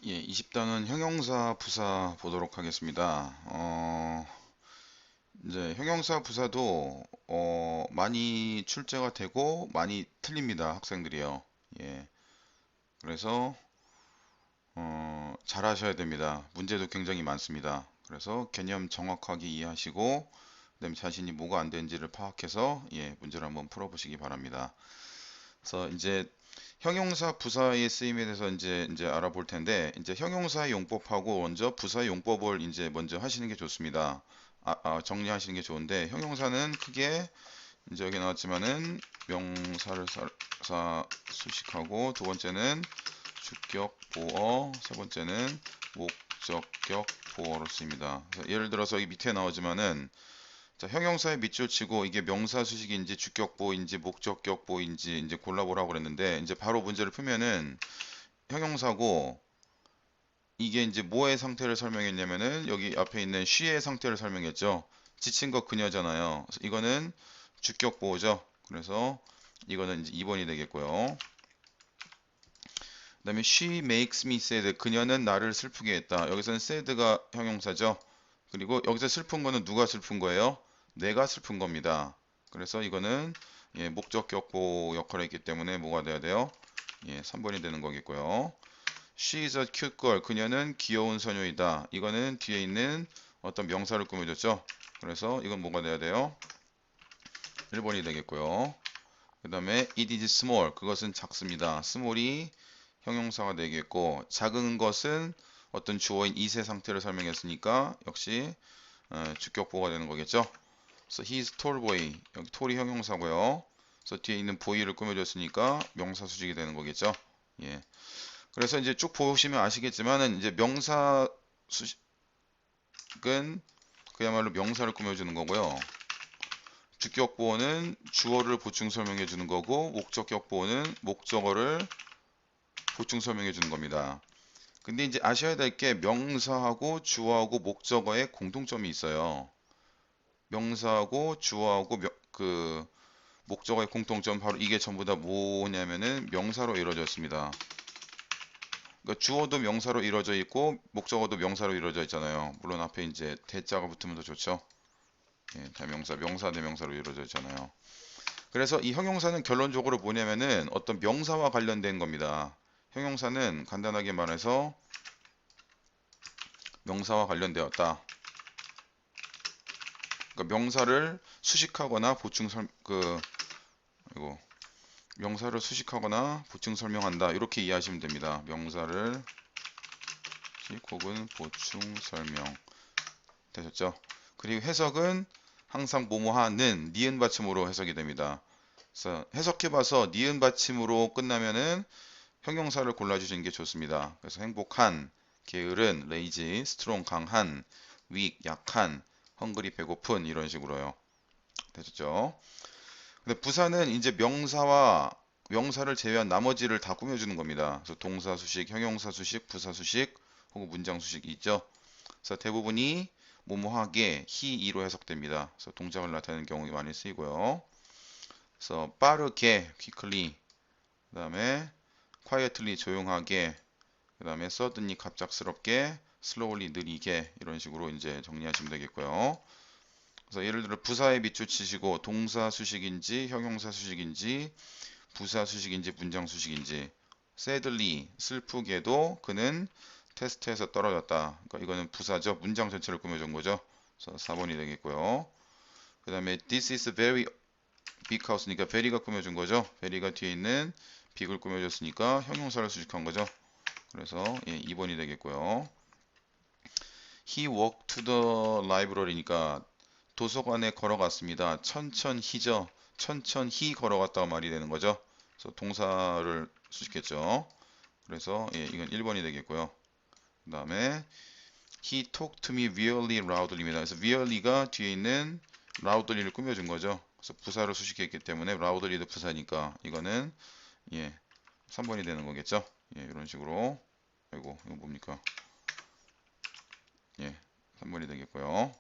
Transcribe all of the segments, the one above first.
예, 20단은 형용사 부사 보도록 하겠습니다. 이제 형용사 부사도 많이 출제가 되고 많이 틀립니다. 학생들이요. 예, 그래서 잘 하셔야 됩니다. 문제도 굉장히 많습니다. 그래서 개념 정확하게 이해하시고 그다음에 자신이 뭐가 안 되는지를 파악해서 문제를 한번 풀어보시기 바랍니다. 그래서 이제 형용사 부사의 쓰임에 대해서 이제 알아볼 텐데 이제 형용사의 용법하고 먼저 부사의 용법을 이제 먼저 하시는 게 좋습니다. 정리하시는 게 좋은데 형용사는 크게 이제 여기 나왔지만은 명사를 수식하고 두 번째는 주격 보어 세 번째는 목적격 보어로 쓰입니다. 예를 들어서 이 밑에 나오지만은 자, 형용사의 밑줄 치고 이게 명사 수식인지 주격보인지 목적격보인지 이제 골라보라고 그랬는데 이제 바로 문제를 풀면은 형용사고 이게 이제 뭐의 상태를 설명했냐면은 여기 앞에 있는 she의 상태를 설명했죠. 지친 거 그녀잖아요. 그래서 이거는 주격보호죠. 그래서 이거는 이제 2번이 되겠고요. 그다음에 she makes me sad. 그녀는 나를 슬프게 했다. 여기서는 sad가 형용사죠. 그리고 여기서 슬픈 거는 누가 슬픈 거예요? 내가 슬픈 겁니다. 그래서 이거는 목적격보 역할을 했기 때문에 뭐가 돼야 돼요? 3번이 되는 거겠고요. She is a cute girl. 그녀는 귀여운 소녀이다. 이거는 뒤에 있는 어떤 명사를 꾸며줬죠. 그래서 이건 뭐가 돼야 돼요? 1번이 되겠고요. 그 다음에 it is small. 그것은 작습니다. small이 형용사가 되겠고 작은 것은 어떤 주어인 이세 상태를 설명했으니까 역시 주격보가 되는 거겠죠. 그래서 he's tall boy. 여기 tall이 형용사고요. 그래서 뒤에 있는 boy를 꾸며줬으니까 명사 수직이 되는 거겠죠. 예. 그래서 이제 쭉 보시면 아시겠지만은 이제 명사 수식은 그야말로 명사를 꾸며주는 거고요. 주격보어는 주어를 보충 설명해 주는 거고 목적격보어는 목적어를 보충 설명해 주는 겁니다. 근데 이제 아셔야 될 게 명사하고 주어하고 목적어에 공통점이 있어요. 명사하고 주어하고 그 목적어의 공통점 바로 이게 전부 다 뭐냐면은 명사로 이루어져 있습니다. 그러니까 주어도 명사로 이루어져 있고 목적어도 명사로 이루어져 있잖아요. 물론 앞에 이제 대자가 붙으면 더 좋죠. 대명사, 명사, 대명사로 이루어져 있잖아요. 그래서 이 형용사는 결론적으로 뭐냐면은 어떤 명사와 관련된 겁니다. 형용사는 간단하게 말해서 명사와 관련되었다. 그러니까 명사를 수식하거나 보충 이거 명사를 수식하거나 보충 설명한다. 이렇게 이해하시면 됩니다. 명사를 수식 혹은 보충 설명. 되셨죠? 그리고 해석은 항상 뭐뭐하는 니은 받침으로 해석이 됩니다. 그래서 해석해봐서 니은 받침으로 끝나면은 형용사를 골라주시는 게 좋습니다. 그래서 행복한, 게으른, 레이지, 스트롱, 강한, weak, 약한, 헝그리, 배고픈 이런 식으로요. 되셨죠? 근데 부사는 이제 명사와 명사를 제외한 나머지를 다 꾸며주는 겁니다. 그래서 동사 수식, 형용사 수식, 부사 수식, 혹은 문장 수식이 있죠. 그래서 대부분이 뭐뭐하게, he, 이로 해석됩니다. 그래서 동작을 나타내는 경우가 많이 쓰이고요. 그래서 빠르게, quickly, 그 다음에 quietly, 조용하게, 그 다음에 suddenly, 갑작스럽게, slowly, 느리게 이런 식으로 이제 정리하시면 되겠고요. 그래서 예를 들어 부사에 밑줄 치시고 동사 수식인지 형용사 수식인지 부사 수식인지 문장 수식인지 sadly 슬프게도 그는 테스트에서 떨어졌다. 그러니까 이거는 부사죠. 문장 전체를 꾸며준 거죠. 그래서 4번이 되겠고요. 그 다음에 this is very big house니까 very가 꾸며준 거죠. very가 뒤에 있는 big을 꾸며줬으니까 형용사를 수식한 거죠. 그래서 2번이 되겠고요. he walked to the library니까 도서관에 걸어갔습니다. 천천히죠. 천천히 걸어갔다고 말이 되는 거죠. 그래서 동사를 수식했죠. 그래서 이건 1번이 되겠고요. 그 다음에 he talked to me really loudly입니다. 그래서 really가 뒤에 있는 loudly를 꾸며준 거죠. 그래서 부사를 수식했기 때문에 loudly도 부사니까 이거는 3번이 되는 거겠죠. 이런 식으로. 아이고 이거 뭡니까? 3번이 되겠고요.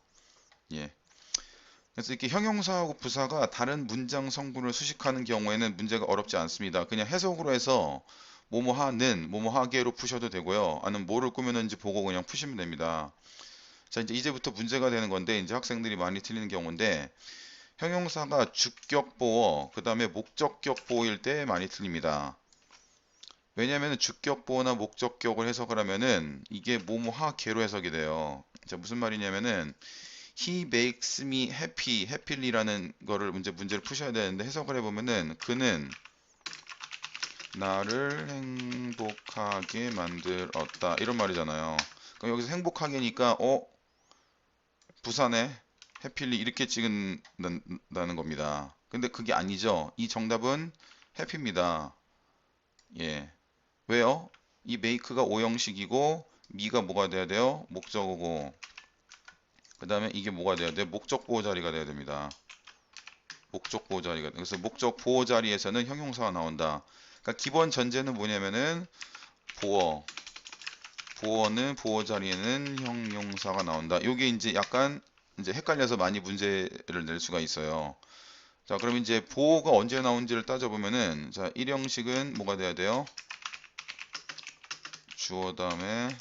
그래서 이렇게 형용사하고 부사가 다른 문장 성분을 수식하는 경우에는 문제가 어렵지 않습니다. 그냥 해석으로 해서 뭐뭐하는, 뭐뭐하게로 푸셔도 되고요. 아니면 뭐를 꾸몄는지 보고 그냥 푸시면 됩니다. 자, 이제부터 문제가 되는 건데, 이제 학생들이 많이 틀리는 경우인데, 형용사가 주격 보어, 그 다음에 목적격 보어일 때 많이 틀립니다. 왜냐하면 주격 보어나 목적격을 해석을 하면은 이게 뭐뭐하게로 해석이 돼요. 자, 무슨 말이냐면은 He makes me happy, happy라는 거를 문제를 푸셔야 되는데 해석을 해보면은 그는 나를 행복하게 만들었다 이런 말이잖아요. 그럼 여기서 행복하게니까 부산에 해필리 이렇게 찍는다는 겁니다. 근데 그게 아니죠. 이 정답은 해피입니다. 예. 왜요? 이 make가 오형식이고 미가 뭐가 돼야 돼요? 목적어고 그 다음에 이게 뭐가 돼야 돼요? 목적 보호 자리가 돼야 됩니다. 목적 보호 자리가 그래서 목적 보호 자리에서는 형용사가 나온다. 그러니까 기본 전제는 뭐냐면은 보어 보어는 보호 자리에는 형용사가 나온다. 이게 이제 약간 이제 헷갈려서 많이 문제를 낼 수가 있어요. 자, 그럼 이제 보호가 언제 나온지를 따져보면은 자, 1형식은 뭐가 돼야 돼요? 주어 다음에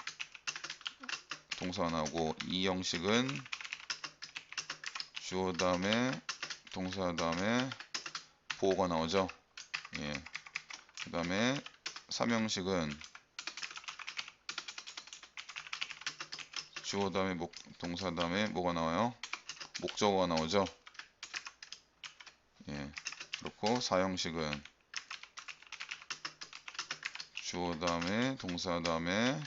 동사가 나오고 2형식은 주어 다음에 동사 다음에 보호가 나오죠. 예. 그 다음에 3형식은 주어 다음에 동사 다음에 뭐가 나와요? 목적어가 나오죠. 예. 그렇고 4형식은 주어 다음에 동사 다음에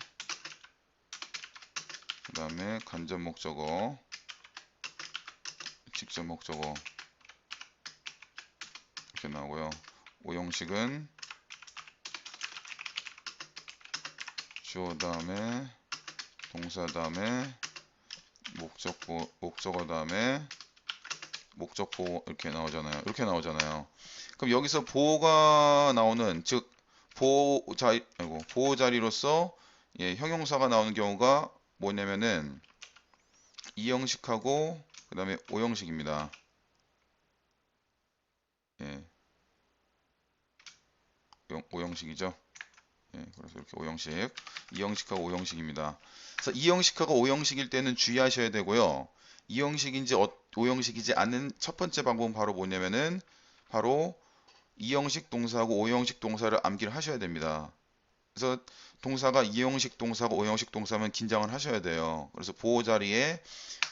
그 다음에 간접 목적어 직접 목적어 이렇게 나오고요. 5형식은 주어 다음에 동사 다음에 목적어 다음에 목적보 이렇게 나오잖아요. 이렇게 나오잖아요. 그럼 여기서 보호가 나오는 즉 보호 자리로서 예, 형용사가 나오는 경우가 뭐냐면은 2형식하고 그 다음에 5형식입니다. 예, 5형식이죠. 예, 그래서 이렇게 5형식, 2형식하고 5형식입니다. 그래서 2형식하고 5형식일 때는 주의하셔야 되고요. 2형식인지 5형식이지 않은 첫 번째 방법은 바로 뭐냐면은 바로 2형식 동사하고 5형식 동사를 암기를 하셔야 됩니다. 그래서 동사가 2형식 동사고 5형식 동사면 긴장을 하셔야 돼요. 그래서 보호 자리에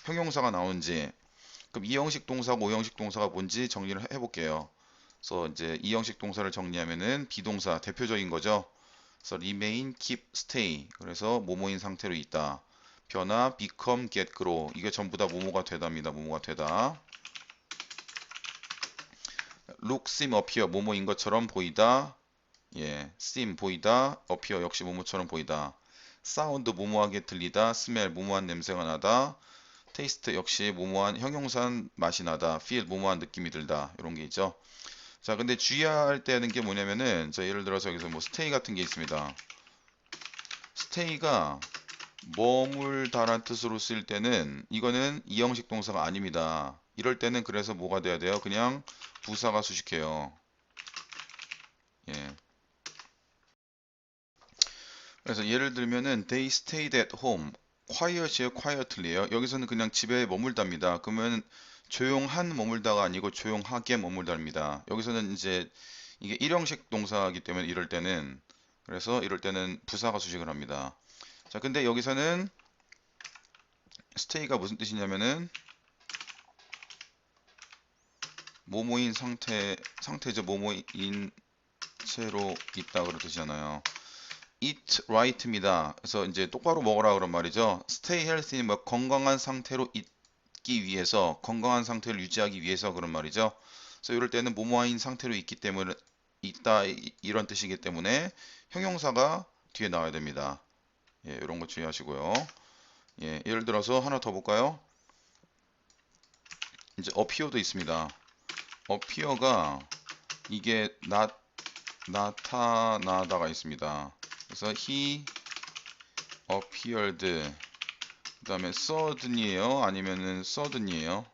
형용사가 나오는지 그럼 2형식 동사고 5형식 동사가 뭔지 정리를 해볼게요. 그래서 이제 2형식 동사를 정리하면은 비동사 대표적인 거죠. 그래서 remain, keep, stay. 그래서 뭐뭐인 상태로 있다. 변화, become, get, grow. 이게 전부 다 뭐뭐가 되다입니다. 뭐뭐가 되다. look, seem, appear. 뭐뭐인 것처럼 보이다. 예, seem 보이다. appear 역시 뭐뭐처럼 보이다. sound 뭐뭐하게 들리다. smell 뭐뭐한 냄새가 나다. taste 역시 뭐뭐한 형용사한 맛이 나다. feel 뭐뭐한 느낌이 들다. 이런 게 있죠. 자, 근데 주의할 때는 게 뭐냐면은 자, 예를 들어서 여기서 뭐 stay 같은 게 있습니다. stay가 머물다란 뜻으로 쓸 때는 이거는 이형식 동사가 아닙니다. 이럴 때는 그래서 뭐가 돼야 돼요? 그냥 부사가 수식해요. 예. 그래서 예를 들면은 they stayed at home. quiet이에요, quietly예요. 여기서는 그냥 집에 머물답니다. 그러면 조용한 머물다가 아니고 조용하게 머물다입니다. 여기서는 이제 이게 일형식 동사이기 때문에 이럴 때는 그래서 이럴 때는 부사가 수식을 합니다. 자, 근데 여기서는 stay가 무슨 뜻이냐면은 모모인 상태죠. 모모인 채로 있다 그런 뜻이잖아요. eat right입니다. 그래서 이제 똑바로 먹으라 그런 말이죠. stay healthy 뭐 건강한 상태로 있기 위해서 건강한 상태를 유지하기 위해서 그런 말이죠. 그래서 이럴 때는 모모인 상태로 있기 때문에 있다 이런 뜻이기 때문에 형용사가 뒤에 나와야 됩니다. 예, 이런 거 주의하시고요. 예, 예를 들어서 하나 더 볼까요? 이제 appear도 있습니다. appear가 이게 나타나다가 있습니다. 그래서 he appeared 그 다음에 sudden이에요? 아니면은 sudden이에요?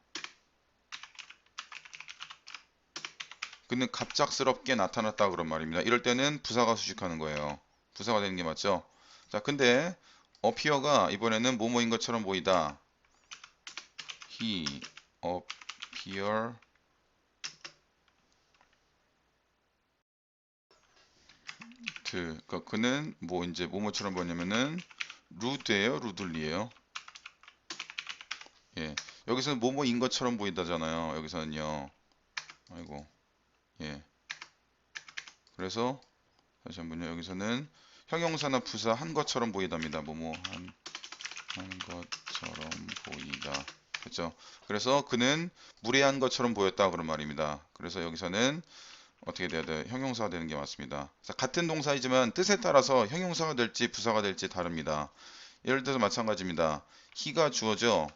그는 갑작스럽게 나타났다 그런 말입니다. 이럴 때는 부사가 수식하는 거예요. 부사가 되는 게 맞죠? 자, 근데 appear가 이번에는 뭐뭐인 것처럼 보이다. He appear 그러니까 그는 뭐 이제 뭐뭐처럼 보냐면은 루드예요, 루들리예요. 예, 여기서는 뭐뭐인 것처럼 보인다잖아요. 여기서는요. 아이고, 예. 그래서 다시 한번요. 여기서는 형용사나 부사 한 것처럼 보이답니다. 뭐뭐 한 것처럼 보이다. 그렇죠? 그래서 그는 무례한 것처럼 보였다 그런 말입니다. 그래서 여기서는 어떻게 돼야 돼요? 형용사가 되는 게 맞습니다. 같은 동사이지만 뜻에 따라서 형용사가 될지 부사가 될지 다릅니다. 예를 들어서 마찬가지입니다. he가 주어져.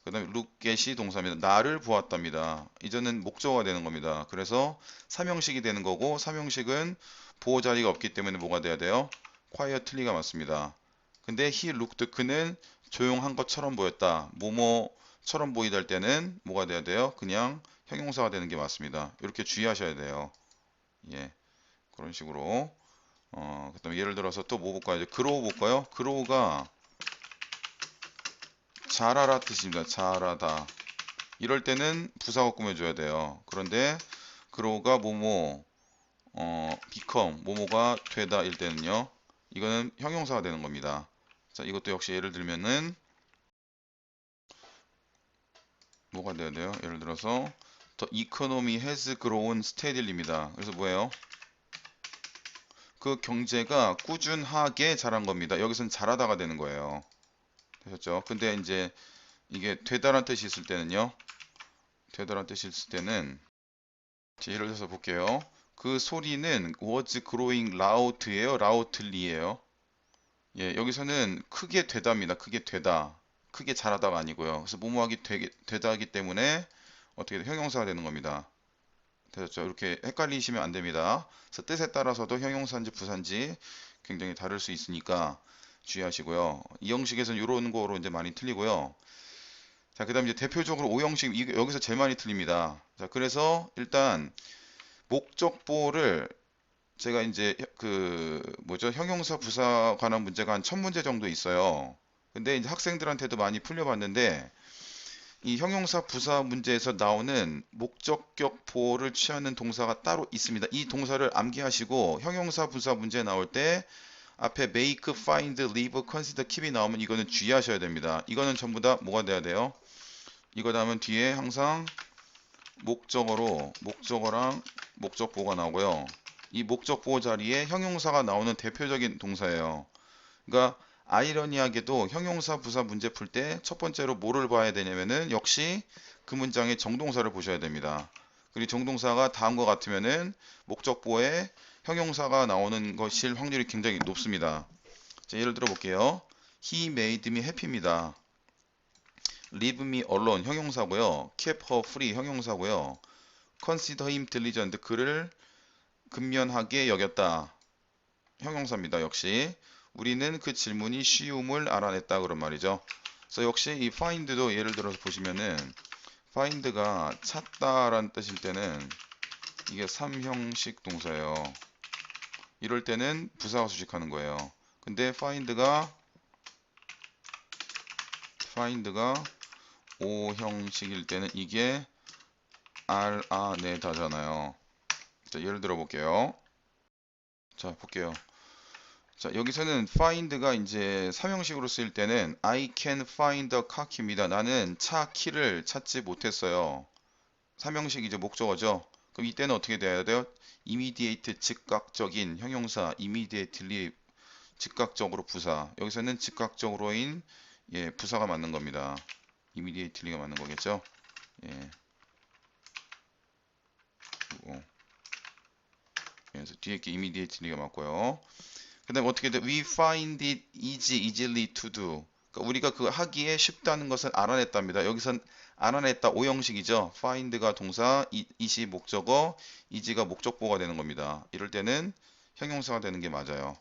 그 다음에 look at이 동사입니다. 나를 보았답니다. 이제는 목적어가 되는 겁니다. 그래서 삼형식이 되는 거고 삼형식은 보호 자리가 없기 때문에 뭐가 돼야 돼요? quietly가 맞습니다. 근데 he looked 그는 조용한 것처럼 보였다. 뭐뭐처럼 보이다 할 때는 뭐가 돼야 돼요? 그냥 형용사가 되는 게 맞습니다. 이렇게 주의하셔야 돼요. 예, 그런 식으로. 그다음에 예를 들어서 또 뭐 볼까요? 이제 grow 볼까요? grow가 자라라 뜻입니다. 자라다. 이럴 때는 부사가 꾸며줘야 돼요. 그런데 grow가 뭐뭐 become 뭐뭐가 되다 일 때는요. 이거는 형용사가 되는 겁니다. 자, 이것도 역시 예를 들면은 뭐가 돼야 돼요? 예를 들어서 The economy has grown steady입니다. 그래서 뭐예요? 그 경제가 꾸준하게 자란 겁니다. 여기서는 잘하다가 되는 거예요. 되셨죠? 근데 이제 이게 되다란 뜻이 있을 때는요. 되다란 뜻이 있을 때는 예를 들어서 볼게요. 그 소리는 was growing loud예요, loudly예요. 예, 여기서는 크게 되다입니다. 크게 되다. 크게 자라다가 아니고요. 그래서 뭐뭐하기 되다기 때문에 어떻게 형용사가 되는 겁니다. 되셨죠? 이렇게 헷갈리시면 안 됩니다. 그래서 뜻에 따라서도 형용사인지 부사인지 굉장히 다를 수 있으니까 주의하시고요. 이 형식에서는 이런 거로 이제 많이 틀리고요. 자, 그다음 이제 대표적으로 오형식 여기서 제일 많이 틀립니다. 자, 그래서 일단 목적보를 제가 이제 그 뭐죠? 형용사 부사 관한 문제가 한 1000문제 정도 있어요. 근데 이제 학생들한테도 많이 풀려봤는데 이 형용사 부사 문제에서 나오는 목적격 보호를 취하는 동사가 따로 있습니다. 이 동사를 암기하시고 형용사 부사 문제 나올 때 앞에 make, find, leave, consider, keep이 나오면 이거는 주의하셔야 됩니다. 이거는 전부 다 뭐가 돼야 돼요? 이거 다음은 뒤에 항상 목적어로 목적어랑 목적보호가 나오고요. 이 목적보호 자리에 형용사가 나오는 대표적인 동사예요. 그러니까 아이러니하게도 형용사 부사 문제 풀 때 첫 번째로 뭐를 봐야 되냐면은 역시 그 문장의 정동사를 보셔야 됩니다. 그리고 정동사가 다음과 같으면은 목적보호에 형용사가 나오는 것일 확률이 굉장히 높습니다. 자, 예를 들어 볼게요. He made me happy입니다. Leave me alone 형용사고요. Keep her free 형용사고요. Consider him diligent 그를 근면하게 여겼다. 형용사입니다. 역시 우리는 그 질문이 쉬움을 알아냈다 그런 말이죠. 그래서 역시 이 find도 예를 들어서 보시면은 find가 찾다라는 뜻일 때는 이게 3형식 동사예요. 이럴 때는 부사가 수식하는 거예요. 근데 find가 5형식일 때는 이게 알아내다잖아요. 자, 예를 들어 볼게요. 자, 볼게요. 자, 여기서는 find가 이제 3형식으로 쓰일 때는 I can find a car key입니다. 나는 차 키를 찾지 못했어요. 3형식 이제 목적어죠. 그럼 이때는 어떻게 돼야 돼요? immediate 즉각적인 형용사 immediately 즉각적으로 부사. 여기서는 즉각적으로인 예, 부사가 맞는 겁니다. immediately가 맞는 거겠죠? 예. 그리고 그래서 뒤에 게 immediately가 맞고요. 그 다음에 어떻게 돼? We find it easily to do. 그러니까 우리가 그 하기에 쉽다는 것을 알아냈답니다. 여기선 알아냈다 5형식이죠. find가 동사, it이 목적어, easy가 목적보가 되는 겁니다. 이럴 때는 형용사가 되는 게 맞아요.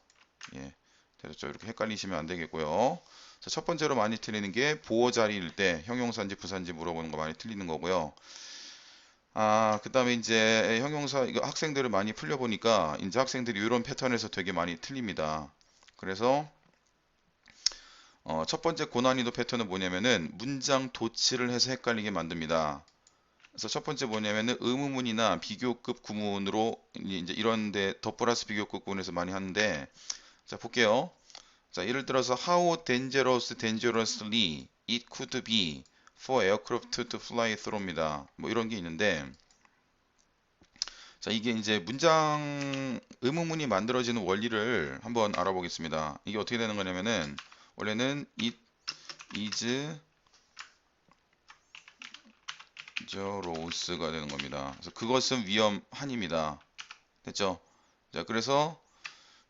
예, 됐죠? 이렇게 헷갈리시면 안 되겠고요. 자, 첫 번째로 많이 틀리는 게 보호 자리일 때 형용사인지 부사인지 물어보는 거 많이 틀리는 거고요. 그 다음에 이제 형용사, 이거 학생들을 많이 풀려보니까 이제 학생들이 이런 패턴에서 되게 많이 틀립니다. 그래서 첫 번째 고난이도 패턴은 뭐냐면은 문장 도치를 해서 헷갈리게 만듭니다. 그래서 첫 번째 뭐냐면은 의문문이나 비교급 구문으로 이제 이런데 더 플러스 비교급 구문에서 많이 하는데, 자 볼게요. 자 예를 들어서 how dangerously it could be for aircraft to fly through입니다. 뭐 이런 게 있는데, 자 이게 이제 문장 의문문이 만들어지는 원리를 한번 알아보겠습니다. 이게 어떻게 되는 거냐면은 원래는 it is dangerous가 되는 겁니다. 그래서 그것은 위험한입니다. 됐죠? 자 그래서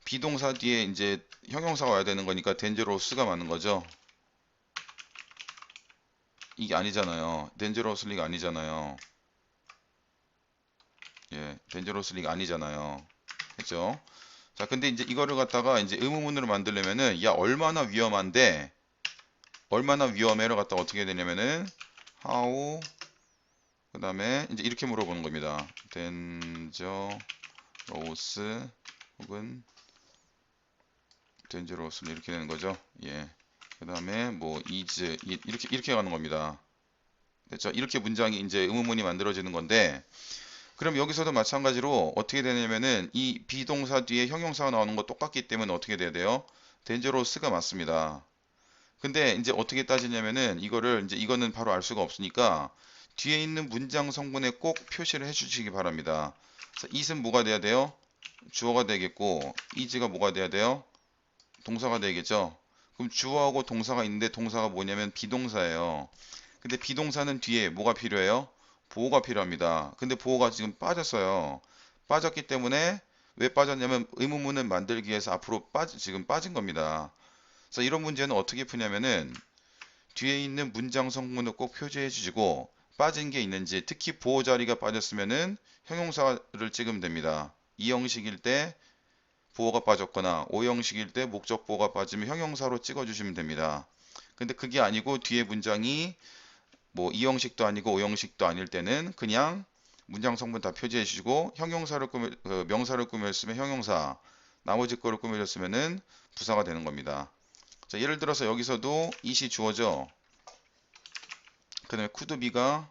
비동사 뒤에 이제 형용사가 와야 되는 거니까 dangerous가 맞는 거죠. 이게 아니잖아요. dangerously가 아니잖아요. 예, dangerously가 아니잖아요. 됐죠? 자, 근데 이제 이거를 갖다가 이제 의문문으로 만들려면은 야 얼마나 위험한데, 얼마나 위험해를 갖다가 어떻게 해야 되냐면은 how, 그 다음에 이제 이렇게 물어보는 겁니다. dangerous 혹은 dangerously 이렇게 되는 거죠. 예. 그 다음에 뭐 is 이렇게 가는 겁니다. 됐죠? 이렇게 문장이 이제 의문문이 만들어지는 건데, 그럼 여기서도 마찬가지로 어떻게 되냐면은 이 비동사 뒤에 형용사가 나오는 거 똑같기 때문에 어떻게 돼야 돼요? dangerous가 맞습니다. 근데 이제 어떻게 따지냐면은 이거를 이제 이거는 바로 알 수가 없으니까 뒤에 있는 문장 성분에 꼭 표시를 해 주시기 바랍니다. 그래서 it은 뭐가 돼야 돼요? 주어가 되겠고, is가 뭐가 돼야 돼요? 동사가 되겠죠. 그럼 주어하고 동사가 있는데 동사가 뭐냐면 비동사예요. 근데 비동사는 뒤에 뭐가 필요해요? 보호가 필요합니다. 근데 보호가 지금 빠졌어요. 빠졌기 때문에 왜 빠졌냐면 의문문을 만들기 위해서 앞으로 지금 빠진 겁니다. 그래서 이런 문제는 어떻게 푸냐면은 뒤에 있는 문장 성분을 꼭 표시해 주시고 빠진 게 있는지, 특히 보호 자리가 빠졌으면은 형용사를 찍으면 됩니다. 이 형식일 때 보호가 빠졌거나 오 형식일 때 목적 보호가 빠지면 형용사로 찍어 주시면 됩니다. 근데 그게 아니고 뒤에 문장이 뭐 이 형식도 아니고 오 형식도 아닐 때는 그냥 문장 성분 다 표시해 주시고 명사를 꾸몄으면 형용사, 나머지 거를 꾸며줬으면은 부사가 되는 겁니다. 자, 예를 들어서 여기서도 it이 주어져. 그 다음에 could be가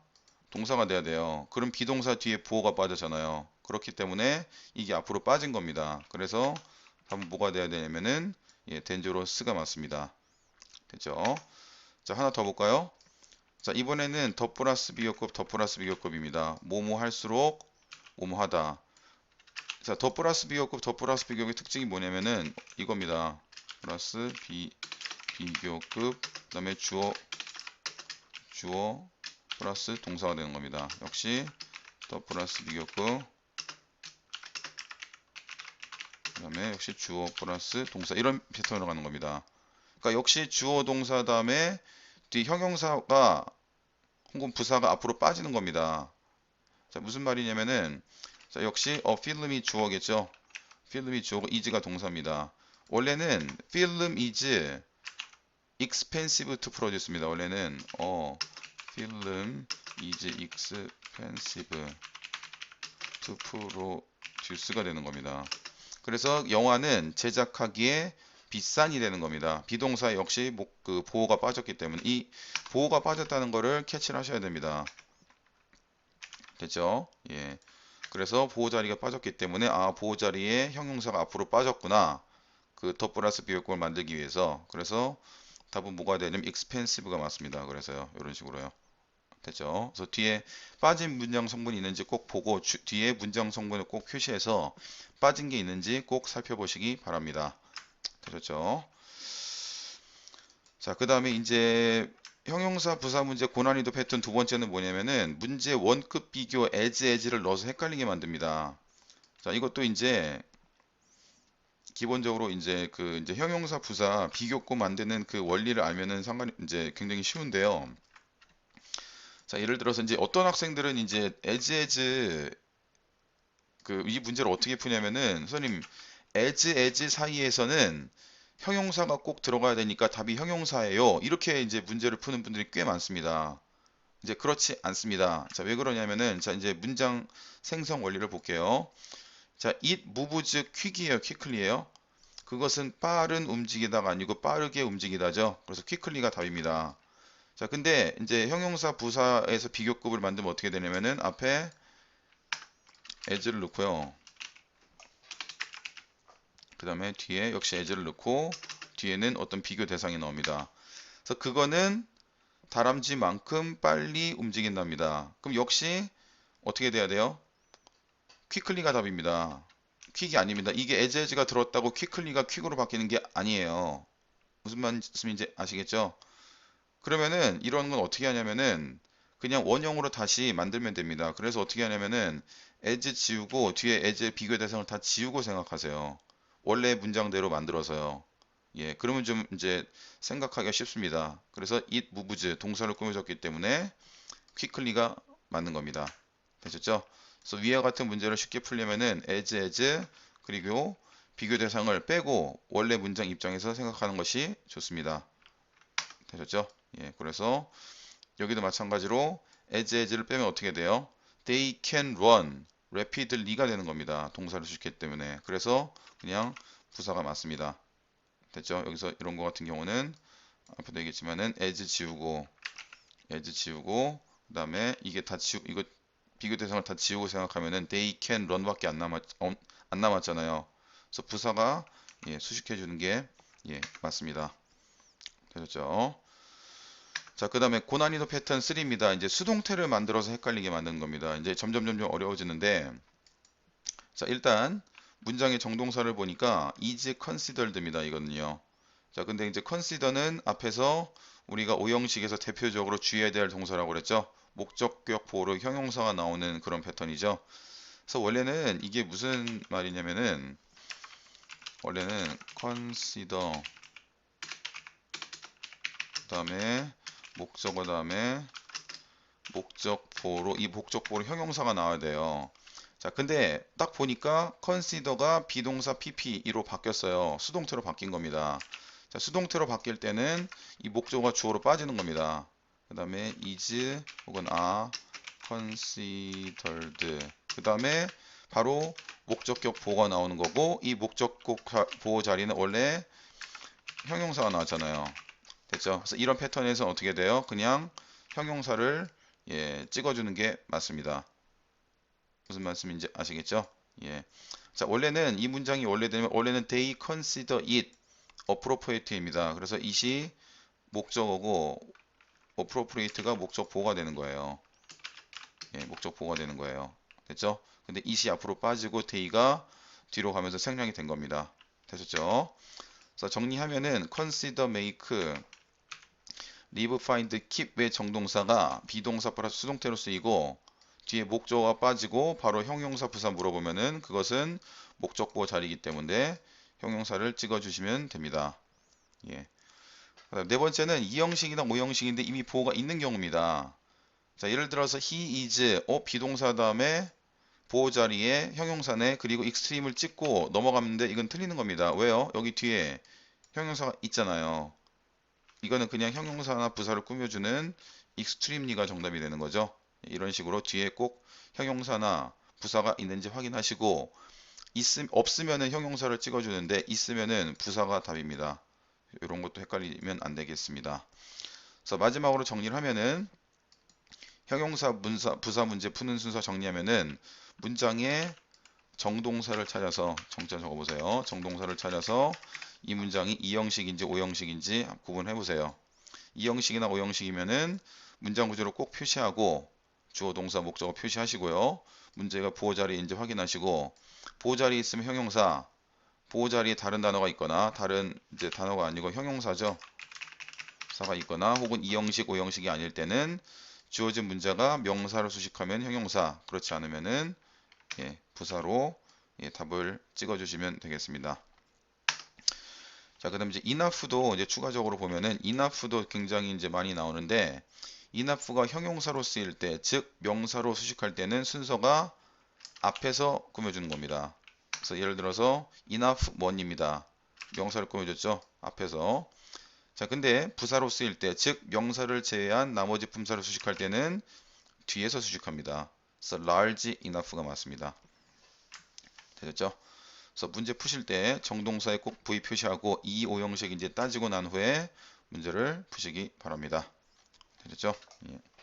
동사가 돼야 돼요. 그럼 비동사 뒤에 보호가 빠졌잖아요. 그렇기 때문에 이게 앞으로 빠진 겁니다. 그래서 답은 뭐가 돼야 되냐면은 예, dangerous가 맞습니다. 됐죠? 자, 하나 더 볼까요? 자, 이번에는 더 플러스 비교급입니다. 뭐뭐 할수록 뭐뭐 하다. 자, 더 플러스 비교급의 특징이 뭐냐면은 이겁니다. 플러스 비교급, 그 다음에 주어 플러스 동사가 되는 겁니다. 역시 더 플러스 비교급, 그 다음에 역시 주어 플러스 동사, 이런 패턴으로 가는 겁니다. 그러니까 역시 주어 동사 다음에 뒤 형용사가 혹은 부사가 앞으로 빠지는 겁니다. 자, 무슨 말이냐면은 자, 역시 필름이 주어겠죠. 필름이 주어고 is가 동사입니다. 원래는 film is expensive to produce입니다. 원래는 film is expensive to produce가 되는 겁니다. 그래서 영화는 제작하기에 비싼이 되는 겁니다. 비동사 역시 그 보호가 빠졌기 때문에 이 보호가 빠졌다는 거를 캐치를 하셔야 됩니다. 됐죠? 예. 그래서 보호 자리가 빠졌기 때문에 보호 자리에 형용사가 앞으로 빠졌구나. 그 더 플러스 비교급을 만들기 위해서. 그래서 답은 뭐가 되냐면 expensive가 맞습니다. 그래서요. 이런 식으로요. 됐죠? 그래서 뒤에 빠진 문장 성분이 있는지 꼭 보고 뒤에 문장 성분을 꼭 표시해서 빠진 게 있는지 꼭 살펴보시기 바랍니다. 되셨죠? 자, 그 다음에 이제 형용사 부사 문제 고난이도 패턴 두 번째는 뭐냐면은 문제 원급 비교 as를 넣어서 헷갈리게 만듭니다. 자, 이것도 이제 기본적으로 이제 이제 형용사 부사 비교급 만드는 그 원리를 알면은 이제 굉장히 쉬운데요. 자, 예를 들어서 이제 어떤 학생들은 이제 as 이 문제를 어떻게 푸냐면은 선생님 as 사이에서는 형용사가 꼭 들어가야 되니까 답이 형용사예요. 이렇게 이제 문제를 푸는 분들이 꽤 많습니다. 이제 그렇지 않습니다. 자, 왜 그러냐면은 자, 이제 문장 생성 원리를 볼게요. 자, it moves quick이에요, quickly예요. 그것은 빠른 움직이다가 아니고 빠르게 움직이다죠. 그래서 quickly가 답입니다. 자, 근데 이제 형용사 부사에서 비교급을 만들면 어떻게 되냐면은 앞에 as를 넣고요. 그 다음에 뒤에 역시 as를 넣고 뒤에는 어떤 비교 대상이 나옵니다. 그래서 그거는 다람쥐만큼 빨리 움직인답니다. 그럼 역시 어떻게 돼야 돼요? 퀵클리가 답입니다. 퀵이 아닙니다. 이게 as가 들었다고 퀵클리가 퀵으로 바뀌는 게 아니에요. 무슨 말씀인지 아시겠죠? 그러면은 이런 건 어떻게 하냐면은 그냥 원형으로 다시 만들면 됩니다. 그래서 어떻게 하냐면은 as 지우고 뒤에 as 비교 대상을 다 지우고 생각하세요. 원래 문장대로 만들어서요. 예, 그러면 좀 이제 생각하기가 쉽습니다. 그래서 it moves 동사를 꾸며줬기 때문에 quickly가 맞는 겁니다. 되셨죠? 그래서 위와 같은 문제를 쉽게 풀려면은 as 그리고 비교 대상을 빼고 원래 문장 입장에서 생각하는 것이 좋습니다. 되셨죠? 예, 그래서 여기도 마찬가지로 as를 빼면 어떻게 돼요? They can run rapidly가 되는 겁니다. 동사를 주기 때문에. 그래서 그냥 부사가 맞습니다. 됐죠? 여기서 이런 거 같은 경우는 앞에도 얘기했지만은 as 지우고 그다음에 이게 다 이거 비교 대상을 다 지우고 생각하면은 they can run밖에 안 남았잖아요. 그래서 부사가 예, 수식해 주는 게 예, 맞습니다. 되셨죠? 자, 그 다음에 고난이도 패턴 3입니다. 이제 수동태를 만들어서 헷갈리게 만드는 겁니다. 이제 점점 어려워지는데, 자, 일단 문장의 정동사를 보니까 is considered입니다. 이거는요. 자, 근데 이제 consider는 앞에서 우리가 오형식에서 대표적으로 주의해야 될 동사라고 그랬죠. 목적격 보호로 형용사가 나오는 그런 패턴이죠. 그래서 원래는 이게 무슨 말이냐면은 원래는 consider 그다음에 목적어 다음에 목적보로 이 목적보로 형용사가 나와야 돼요. 자, 근데 딱 보니까 consider가 비동사 PP로 바뀌었어요. 수동태로 바뀐 겁니다. 자, 수동태로 바뀔 때는 이 목적어가 주어로 빠지는 겁니다. 그 다음에 is 혹은 are considered 그 다음에 바로 목적격 보호가 나오는 거고 이 목적격 보호 자리는 원래 형용사가 나왔잖아요. 됐죠? 그래서 이런 패턴에서 어떻게 돼요? 그냥 형용사를 예, 찍어주는 게 맞습니다. 무슨 말씀인지 아시겠죠? 예. 자, 원래는 이 문장이 원래는 they consider it appropriate입니다. 그래서 it이 목적어고 appropriate가 목적 보호가 되는 거예요. 예, 목적 보호가 되는 거예요. 됐죠? 근데 it이 앞으로 빠지고 they가 뒤로 가면서 생략이 된 겁니다. 되셨죠? 그래서 정리하면은 consider, make, live, find, keep 외 정동사가 비동사 플러스 수동태로 쓰이고 뒤에 목적어가 빠지고 바로 형용사 부사 물어보면은 그것은 목적보호 자리이기 때문에 형용사를 찍어주시면 됩니다. 예. 네 번째는 2형식이나 5형식인데 이미 보호가 있는 경우입니다. 자, 예를 들어서 he is 비동사 다음에 보호 자리에 형용사네 그리고 extreme을 찍고 넘어갔는데 이건 틀리는 겁니다. 왜요? 여기 뒤에 형용사가 있잖아요. 이거는 그냥 형용사나 부사를 꾸며주는 extremely가 정답이 되는 거죠. 이런 식으로 뒤에 꼭 형용사나 부사가 있는지 확인하시고 없으면은 형용사를 찍어주는데 있으면은 부사가 답입니다. 이런 것도 헷갈리면 안 되겠습니다. 그래서 마지막으로 정리를 하면은 형용사 부사 문제 푸는 순서 정리하면은 문장에 정동사를 찾아서 정자 적어보세요. 정동사를 찾아서 이 문장이 2형식인지 5형식인지 구분해 보세요. 2형식이나 5형식이면은 문장 구조를 꼭 표시하고 주어 동사 목적어 표시하시고요. 문제가 보호 자리인지 확인하시고 보호 자리에 있으면 형용사 보호 자리에 다른 단어가 있거나 다른 이제 단어가 아니고 형용사죠. 사가 있거나 혹은 2형식 5형식이 아닐 때는 주어진 문제가 명사로 수식하면 형용사 그렇지 않으면은 예, 부사로 예, 답을 찍어 주시면 되겠습니다. 자, 그다음 이제 enough도 이제 추가적으로 보면은 enough도 굉장히 이제 많이 나오는데 enough가 형용사로 쓰일 때, 즉 명사로 수식할 때는 순서가 앞에서 꾸며주는 겁니다. 그래서 예를 들어서 enough one입니다. 명사를 꾸며줬죠. 앞에서. 자, 근데 부사로 쓰일 때, 즉 명사를 제외한 나머지 품사를 수식할 때는 뒤에서 수식합니다. 그래서 large enough가 맞습니다. 되셨죠? 그래서 문제 푸실 때 정동사에 꼭 V 표시하고 이 오형식 이제 따지고 난 후에 문제를 푸시기 바랍니다. 되셨죠? 예.